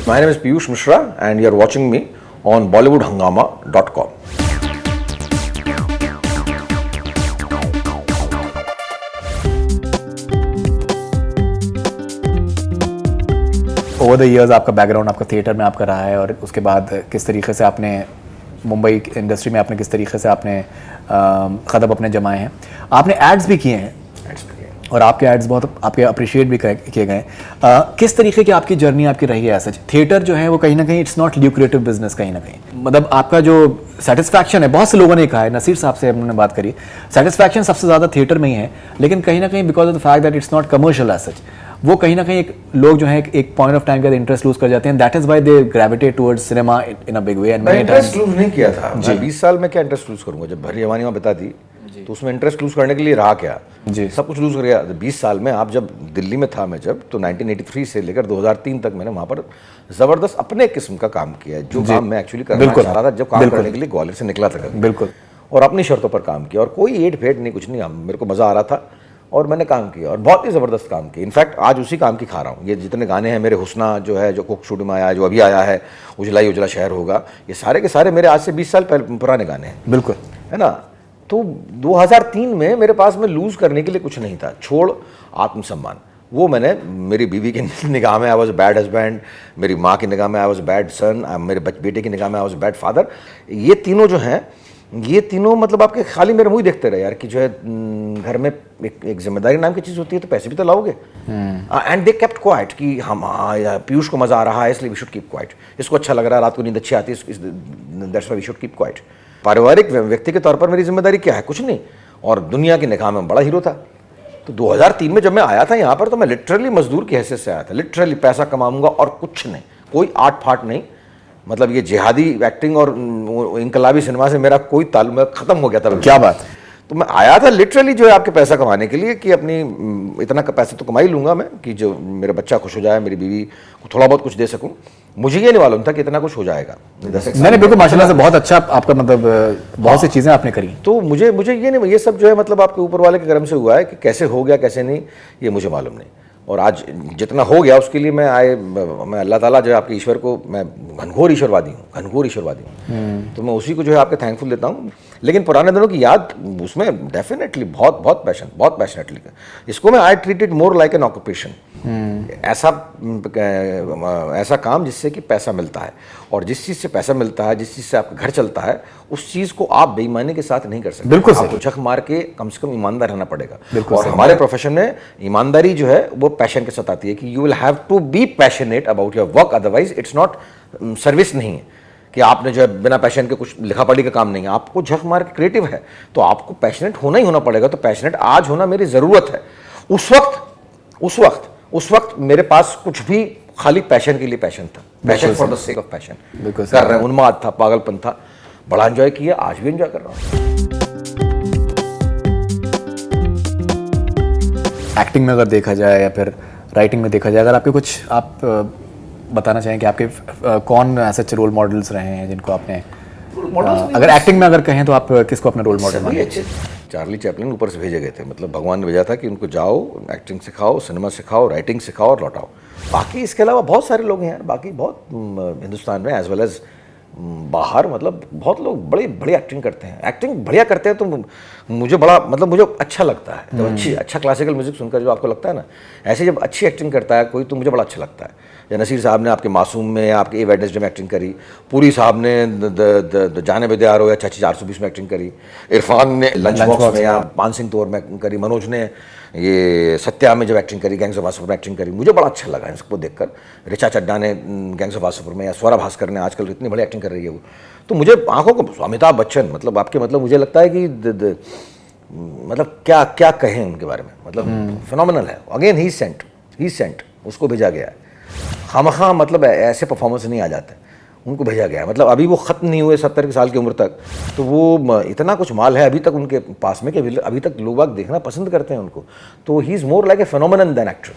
My name is Piyush Mishra and you are watching me on BollywoodHangama.com. Over the years आपका background आपका theatre में आपका रहा है और उसके बाद किस तरीके से आपने मुंबई इंडस्ट्री में आपने किस तरीके से आपने कदम अपने जमाए हैं। आपने एड्स भी किए हैं और आपके एड्स बहुत आपके अप्रिशिएट भी किए गए। किस तरीके की आपकी जर्नी आपकी रही है ऐसा? थिएटर जो है वो कहीं ना कहीं इट्स नॉट ल्यूक्रेटिव बिजनेस, कहीं ना कहीं मतलब आपका जो सेटिस्फैक्शन है, बहुत से लोगों ने कहा है, नसीर साहब से हमने बात करी, सेटिस्फैक्शन सबसे ज़्यादा थिएटर में ही है, लेकिन कहीं ना कहीं because of the fact that it's not commercial as such, वो कहीं ना कहीं एक लोग जो है एक पॉइंट ऑफ टाइम के इंटरेस्ट लूज कर जाते हैं। That is why they gravitate towards cinema in a big way. And मैं इंटरेस्ट लूज नहीं किया था। मैं 20 साल में क्या इंटरेस्ट लूज करूंगा? जब भरी जवानी में बता दी तो उसमें इंटरेस्ट लूज करने के लिए रहा क्या जी? सब कुछ लूज कर गया। 20 साल में आप जब दिल्ली में था, मैं जब तो 1983 से लेकर 2003 तक मैंने वहाँ पर जबरदस्त अपने किस्म का काम किया, जो काम मैं एक्चुअली करना चाह रहा था, जब काम करने के लिए ग्वालियर से निकला था बिल्कुल, और अपनी शर्तों पर काम किया और कोई एड फेड नहीं, कुछ नहीं, मेरे को मज़ा आ रहा था और मैंने काम किया और बहुत ही ज़बरदस्त काम किया। इनफैक्ट आज उसी काम की खा रहा हूँ। ये जितने गाने हैं मेरे, हुस्ना जो है, जो कुक शूट में आया है, जो अभी आया है, उजला ही उजला शहर होगा, ये सारे के सारे मेरे आज से 20 साल पुराने गाने हैं। बिल्कुल, है ना? तो 2003 में मेरे पास में लूज करने के लिए कुछ नहीं था, छोड़ आत्मसम्मान। वो मैंने मेरी बीवी की निगाह में आई वॉज बैड हस्बैंड, मेरी माँ की निगाह में आई वॉज बैड सन, मेरे बेटे की निगाह में आई वॉज बैड फादर। ये तीनों जो हैं, ये तीनों मतलब आपके खाली मेरे मुँह ही देखते रहे यार कि जो है घर में एक जिम्मेदारी नाम की चीज़ होती है, तो पैसे भी तो लाओगे। एंड दे केप्ट क्वाइट कि हम पीयूष को मज़ा आ रहा है इसलिए वी शुड कीप क्वाइट, इसको अच्छा लग रहा है, रात को नींद अच्छी आती है, that's why we should keep quiet. पारिवारिक व्यक्ति के तौर पर मेरी जिम्मेदारी क्या है? कुछ नहीं। और दुनिया की निगाह में बड़ा हीरो था। तो 2003 में जब मैं आया था यहाँ पर, तो मैं लिटरली मजदूर की हैसियत से आया था। लिटरली पैसा कमाऊंगा और कुछ नहीं, कोई आर्ट फाट नहीं। मतलब ये जिहादी एक्टिंग और इनकलाबी सिनेमा से मेरा कोई ताल्लुक खत्म हो गया था। क्या बात। तो मैं आया था लिटरली जो है आपके पैसा कमाने के लिए, कि अपनी इतना का पैसा तो कमा ही लूंगा मैं कि जो मेरा बच्चा खुश हो जाए, मेरी बीवी को थोड़ा बहुत कुछ दे सकूं। मुझे ये नहीं मालूम था कि इतना कुछ हो जाएगा। नहीं, बिल्कुल माशाल्लाह से बहुत अच्छा आपका मतलब बहुत सी चीज़ें आपने करी। तो मुझे ये नहीं, ये सब जो है मतलब आपके ऊपर वाले के कर्म से हुआ है कि कैसे हो गया कैसे नहीं ये मुझे मालूम नहीं। और आज जितना हो गया उसके लिए मैं अल्लाह ताला जो है आपके ईश्वर को, मैं घनघोर ईश्वरवादी हूँ। तो मैं उसी को जो है आपके थैंकफुल देता हूँ। लेकिन पुराने दिनों की याद उसमें डेफिनेटली बहुत पैशनेटली। इसको मैं I treat it more like an occupation. ऐसा काम जिससे कि पैसा मिलता है, और जिस चीज़ से पैसा मिलता है, जिस चीज़ से आपका घर चलता है, उस चीज़ को आप बेईमानी के साथ नहीं कर सकते। बिल्कुल, आपको झक मार के कम से कम ईमानदार रहना पड़ेगा। और हमारे प्रोफेशन में ईमानदारी जो है वो पैशन के साथ आती है कि you will have to be passionate about your work, otherwise it's not service. नहीं है कि आपने जो है बिना पैशन के कुछ लिखा पढ़ी का काम नहीं है। आपको झक मार के क्रिएटिव है तो आपको पैशनेट होना ही होना पड़ेगा। तो पैशनेट आज होना मेरी ज़रूरत है। उस वक्त मेरे पास कुछ भी खाली पैशन के लिए पैशन था, passion for the sake of passion कर रहे हैं। उन्माद था, पागलपन था, बड़ा एंजॉय किया, आज भी एंजॉय कर रहा हूँ। एक्टिंग में अगर देखा जाए या फिर राइटिंग में देखा जाए, अगर आपके कुछ आप बताना चाहें कि आपके कौन ऐसे रोल मॉडल्स रहे हैं जिनको आपने, अगर एक्टिंग में अगर कहें तो आप किसको अपना रोल मॉडल माने? चार्ली चैपलिन ऊपर से भेजे गए थे, मतलब भगवान ने भेजा था कि उनको जाओ एक्टिंग सिखाओ, सिनेमा सिखाओ, राइटिंग सिखाओ और लौटाओ। बाकी इसके अलावा बहुत सारे लोग हैं यार, बाकी बहुत हिंदुस्तान में एज वेल एज बाहर, मतलब बहुत लोग बड़े बढ़िया एक्टिंग करते हैं। एक्टिंग बढ़िया करते हैं तो मुझे बड़ा मतलब मुझे अच्छा लगता है। जब अच्छा क्लासिकल म्यूजिक सुनकर जो आपको लगता है ना, ऐसे जब अच्छी एक्टिंग करता है कोई तो मुझे बड़ा अच्छा लगता है। या नसीर साहब ने आपके मासूम में या आपके ए वेडनेसडे में एक्टिंग करी, पुरी साहब ने द जाने बेदियारो या चाची 420 में एक्टिंग करी, इरफान ने लंच बॉक्स में या पान सिंह तोर में करी, मनोज ने ये सत्या में जब एक्टिंग करी, गैंग्स ऑफ वासेपुर में एक्टिंग करी, मुझे बड़ा अच्छा लगा इसको देखकर। ऋचा चड्ढा ने गैंग्स ऑफ वासेपुर में, या स्वरा भास्कर ने आजकल इतनी बड़ी एक्टिंग कर रही है वो, तो मुझे आंखों को, अमिताभ बच्चन, मतलब आपके मतलब मुझे लगता है कि मतलब क्या क्या कहें उनके बारे में, मतलब फिनोमिनल है। अगेन ही सेंट, उसको भेजा गया है। खामखा मतलब ऐसे परफॉर्मेंस नहीं आ जाते, उनको भेजा गया है। मतलब अभी वो ख़त्म नहीं हुए 70 साल की उम्र तक, तो वो इतना कुछ माल है अभी तक उनके पास में कि अभी तक लोग देखना पसंद करते हैं उनको। तो he is more like a phenomenon than actor.